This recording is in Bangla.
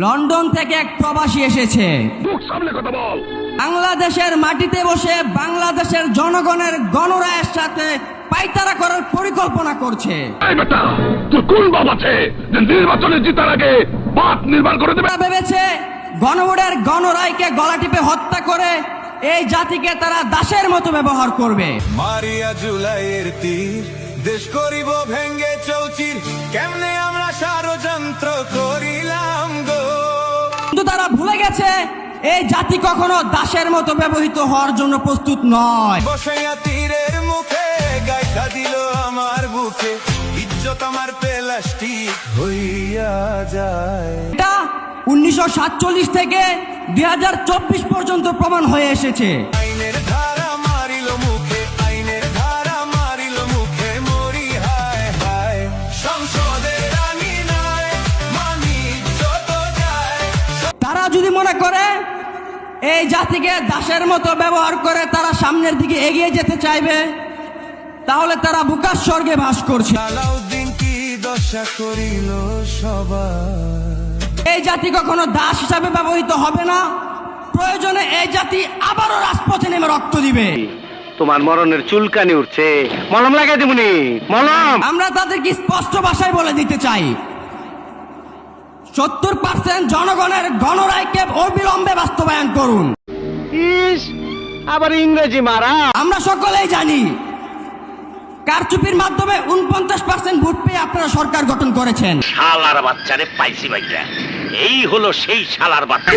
লন্ডন থেকে এক প্রবাসী এসেছে। সামনে কথা বল। বাংলাদেশের মাটিতে বসে বাংলাদেশের জনগণের গণরায়ের সাথে পাইতারা করার পরিকল্পনা করছে। এই বেটা, তোর কোন বাপ আছে যে নির্বাচনে জিতার আগে বাপ নির্মাণ করে দেবে? তারা ভেবেছে গণভোটের গণরায়কে গলা টিপে হত্যা করে এই জাতিকে তারা দাসের মতো ব্যবহার করবে। মারিয়া জুলাইয়ের তীর দেশ করিব ভেঙ্গে চৌচির, কেমনে আমরা ষড়যন্ত্র করিলাম গো। কিন্তু তারা ভুলে গেছে এই জাতি কখনো দাসের মতো ব্যবহৃত হওয়ার জন্য প্রস্তুত নয়। বসাইয়া তীরের মুখে গাইথা দিল আমার বুকে, ইজ্জত আমার প্লাস্টিক হইয়া যায়। এটা 1947 থেকে 2024 পর্যন্ত প্রমাণ হয়ে এসেছে। আইনের ধারা মারিল মুখে, আইনের ধারা মারিল মুখে, মরি হায় হায়। সংসদের রানী নাই, মানি যত যায়। তারা যদি মনে করে এই জাতিকে দাসের মতো ব্যবহার করে তারা সামনের দিকে এগিয়ে যেতে চাইবে, তাহলে তারা বুকার স্বর্গে বাস করছে। আলাউদ্দিন কি দশা করিল সবার। এই জাতি কখনো দাস হিসাবে ব্যবহৃত হবে না। প্রয়োজনে এই জাতি আবারও রাজপথে নেমে রক্ত দিবে। তোমার মরণের চুলকানি উঠছে, মলম লাগাই দিবনি, মলম। আমরা তাদেরকে স্পষ্ট ভাষায় বলে দিতে চাই, 70% জনগণের গণরায়কে অবিলম্বে বাস্তবায়ন করুন। ইস, আবার ইংরেজি মারা। আমরা সকলেই জানি কারচুপির মাধ্যমে 49% ভোট পেয়ে আপনারা সরকার গঠন করেছেন। শালার বাচ্চারে পাইছি ভাইরা, এই হলো সেই শালার বাচ্চা।